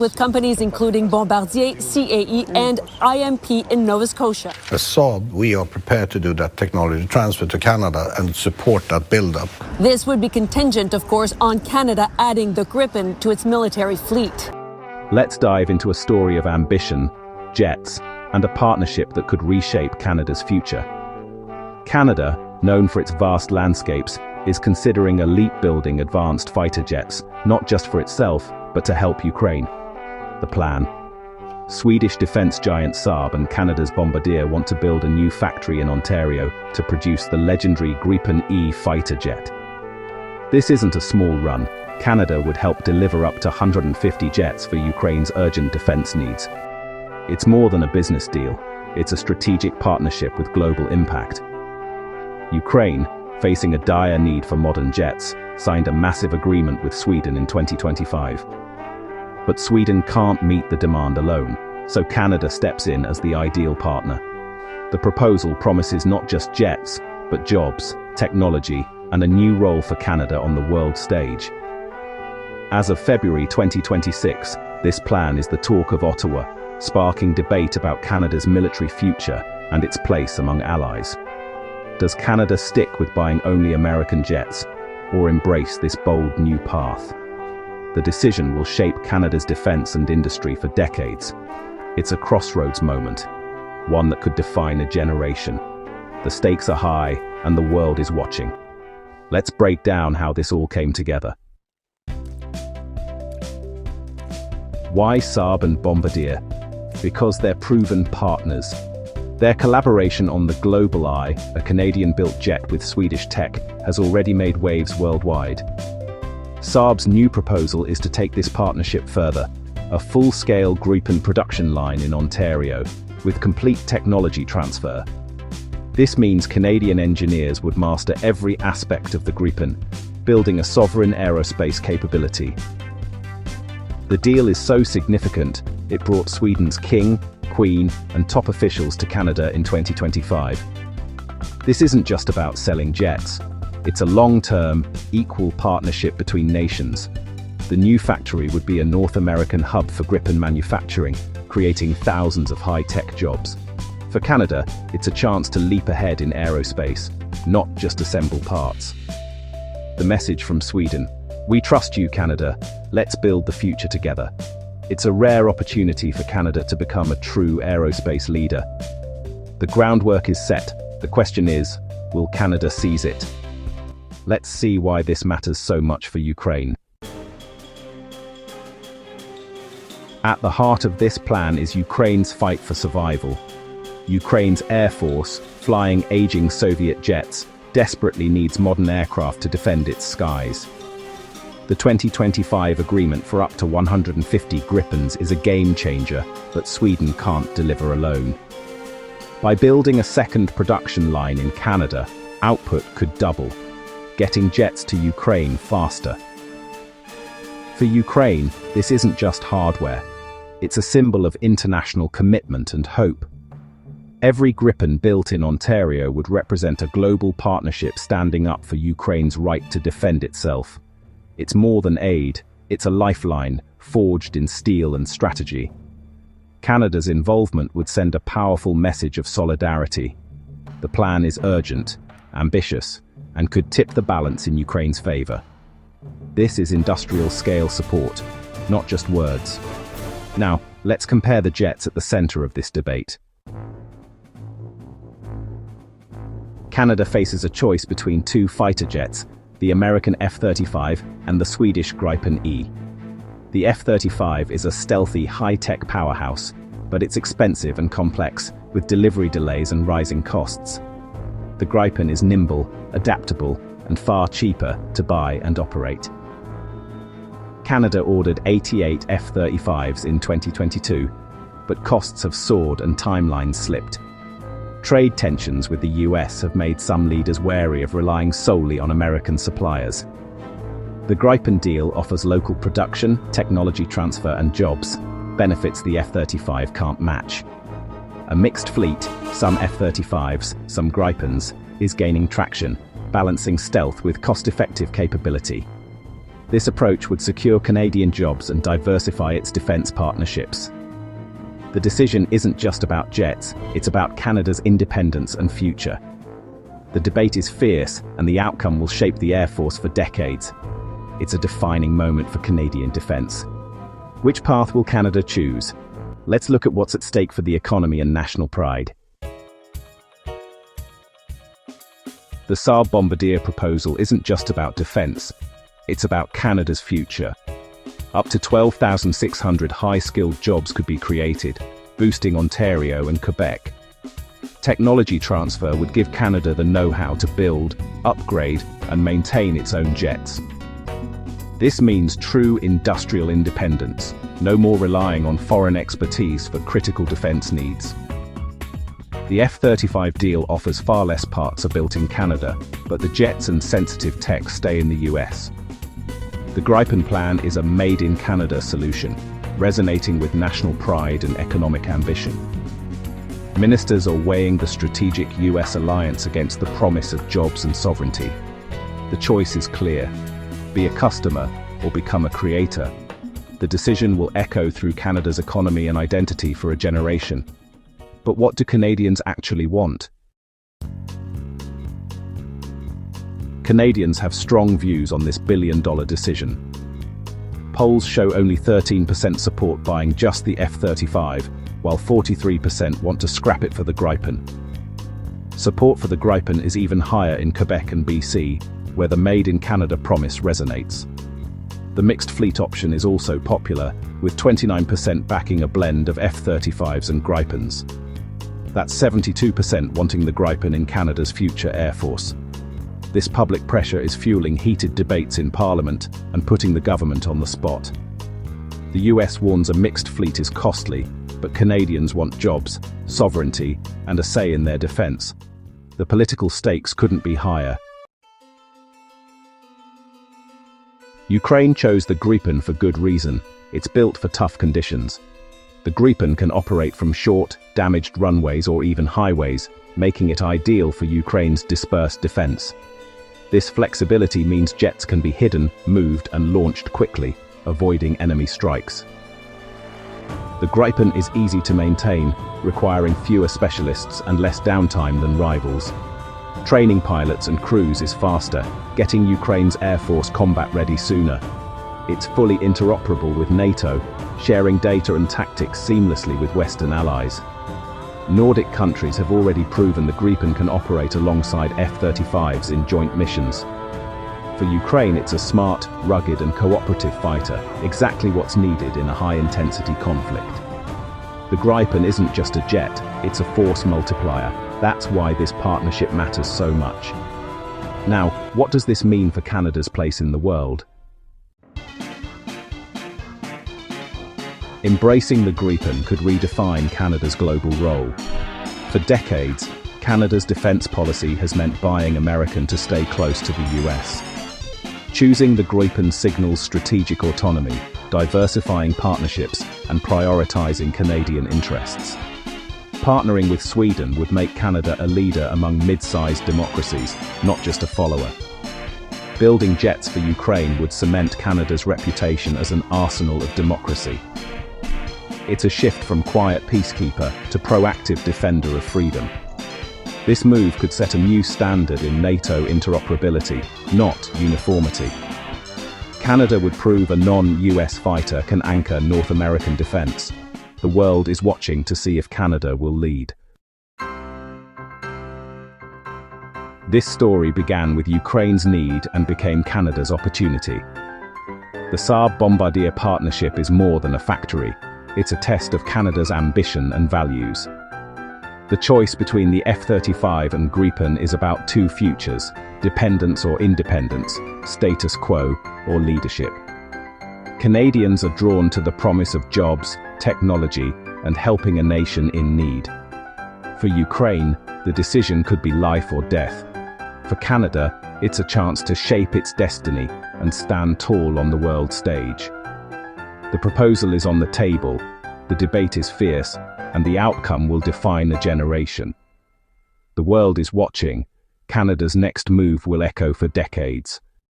with companies including Bombardier, CAE, and IMP in Nova Scotia. As Saab, we are prepared to do that technology transfer to Canada and support that build-up. This would be contingent, of course, on Canada adding the Gripen to its military fleet. Let's dive into a story of ambition, jets, and a partnership that could reshape Canada's future. Canada, known for its vast landscapes, is considering a leap-building advanced fighter jets, not just for itself, but to help Ukraine. The plan. Swedish defense giant Saab and Canada's Bombardier want to build a new factory in Ontario to produce the legendary Gripen E fighter jet. This isn't a small run. Canada would help deliver up to 150 jets for Ukraine's urgent defense needs. It's more than a business deal. It's a strategic partnership with global impact. Ukraine, facing a dire need for modern jets, signed a massive agreement with Sweden in 2025. But Sweden can't meet the demand alone, so Canada steps in as the ideal partner. The proposal promises not just jets, but jobs, technology, and a new role for Canada on the world stage. As of February 2026, this plan is the talk of Ottawa, sparking debate about Canada's military future and its place among allies. Does Canada stick with buying only American jets, or embrace this bold new path? The decision will shape Canada's defense and industry for decades. It's a crossroads moment, one that could define a generation. The stakes are high, and the world is watching. Let's break down how this all came together. Why Saab and Bombardier? Because they're proven partners. Their collaboration on the Global Eye, a Canadian-built jet with Swedish tech, has already made waves worldwide. Saab's new proposal is to take this partnership further, a full-scale Gripen production line in Ontario, with complete technology transfer. This means Canadian engineers would master every aspect of the Gripen, building a sovereign aerospace capability. The deal is so significant, it brought Sweden's king, queen, and top officials to Canada in 2025. This isn't just about selling jets. It's a long-term, equal partnership between nations. The new factory would be a North American hub for Gripen manufacturing, creating thousands of high-tech jobs. For Canada, it's a chance to leap ahead in aerospace, not just assemble parts. The message from Sweden: we trust you, Canada. Let's build the future together. It's a rare opportunity for Canada to become a true aerospace leader. The groundwork is set. The question is, will Canada seize it? Let's see why this matters so much for Ukraine. At the heart of this plan is Ukraine's fight for survival. Ukraine's Air Force, flying aging Soviet jets, desperately needs modern aircraft to defend its skies. The 2025 agreement for up to 150 Gripens is a game changer, but Sweden can't deliver alone. By building a second production line in Canada, output could double, getting jets to Ukraine faster. For Ukraine, this isn't just hardware. It's a symbol of international commitment and hope. Every Gripen built in Ontario would represent a global partnership standing up for Ukraine's right to defend itself. It's more than aid, it's a lifeline, forged in steel and strategy. Canada's involvement would send a powerful message of solidarity. The plan is urgent, ambitious, and could tip the balance in Ukraine's favor. This is industrial-scale support, not just words. Now, let's compare the jets at the center of this debate. Canada faces a choice between two fighter jets, the American F-35 and the Swedish Gripen E. The F-35 is a stealthy, high-tech powerhouse, but it's expensive and complex, with delivery delays and rising costs. The Gripen is nimble, adaptable, and far cheaper to buy and operate. Canada ordered 88 F-35s in 2022, but costs have soared and timelines slipped. Trade tensions with the US have made some leaders wary of relying solely on American suppliers. The Gripen deal offers local production, technology transfer, and jobs, benefits the F-35 can't match. A mixed fleet, some F-35s, some Gripens, is gaining traction, balancing stealth with cost-effective capability. This approach would secure Canadian jobs and diversify its defense partnerships. The decision isn't just about jets, it's about Canada's independence and future. The debate is fierce, and the outcome will shape the Air Force for decades. It's a defining moment for Canadian defense. Which path will Canada choose? Let's look at what's at stake for the economy and national pride. The Saab Bombardier proposal isn't just about defense, it's about Canada's future. Up to 12,600 high-skilled jobs could be created, boosting Ontario and Quebec. Technology transfer would give Canada the know-how to build, upgrade, and maintain its own jets. This means true industrial independence, no more relying on foreign expertise for critical defense needs. The F-35 deal offers far less parts are built in Canada, but the jets and sensitive tech stay in the US. The Gripen plan is a made-in-Canada solution, resonating with national pride and economic ambition. Ministers are weighing the strategic US alliance against the promise of jobs and sovereignty. The choice is clear: be a customer or become a creator. The decision will echo through Canada's economy and identity for a generation. But what do Canadians actually want? Canadians have strong views on this billion-dollar decision. Polls show only 13% support buying just the F-35, while 43% want to scrap it for the Gripen. Support for the Gripen is even higher in Quebec and BC, where the Made in Canada promise resonates. The mixed fleet option is also popular, with 29% backing a blend of F-35s and Gripens. That's 72% wanting the Gripen in Canada's future Air Force. This public pressure is fueling heated debates in Parliament and putting the government on the spot. The US warns a mixed fleet is costly, but Canadians want jobs, sovereignty, and a say in their defense. The political stakes couldn't be higher. Ukraine chose the Gripen for good reason. It's built for tough conditions. The Gripen can operate from short, damaged runways or even highways, making it ideal for Ukraine's dispersed defense. This flexibility means jets can be hidden, moved, and launched quickly, avoiding enemy strikes. The Gripen is easy to maintain, requiring fewer specialists and less downtime than rivals. Training pilots and crews is faster, getting Ukraine's Air Force combat-ready sooner. It's fully interoperable with NATO, sharing data and tactics seamlessly with Western allies. Nordic countries have already proven the Gripen can operate alongside F-35s in joint missions. For Ukraine, it's a smart, rugged and cooperative fighter, exactly what's needed in a high-intensity conflict. The Gripen isn't just a jet, it's a force multiplier. That's why this partnership matters so much. Now, what does this mean for Canada's place in the world? Embracing the Gripen could redefine Canada's global role. For decades, Canada's defense policy has meant buying American to stay close to the US. Choosing the Gripen signals strategic autonomy, diversifying partnerships, and prioritizing Canadian interests. Partnering with Sweden would make Canada a leader among mid-sized democracies, not just a follower. Building jets for Ukraine would cement Canada's reputation as an arsenal of democracy. It's a shift from quiet peacekeeper to proactive defender of freedom. This move could set a new standard in NATO interoperability, not uniformity. Canada would prove a non-US fighter can anchor North American defense. The world is watching to see if Canada will lead. This story began with Ukraine's need and became Canada's opportunity. The Saab Bombardier partnership is more than a factory. It's a test of Canada's ambition and values. The choice between the F-35 and Gripen is about two futures: dependence or independence, status quo or leadership. Canadians are drawn to the promise of jobs, technology, and helping a nation in need. For Ukraine, the decision could be life or death. For Canada, it's a chance to shape its destiny and stand tall on the world stage. The proposal is on the table, the debate is fierce, and the outcome will define a generation. The world is watching. Canada's next move will echo for decades.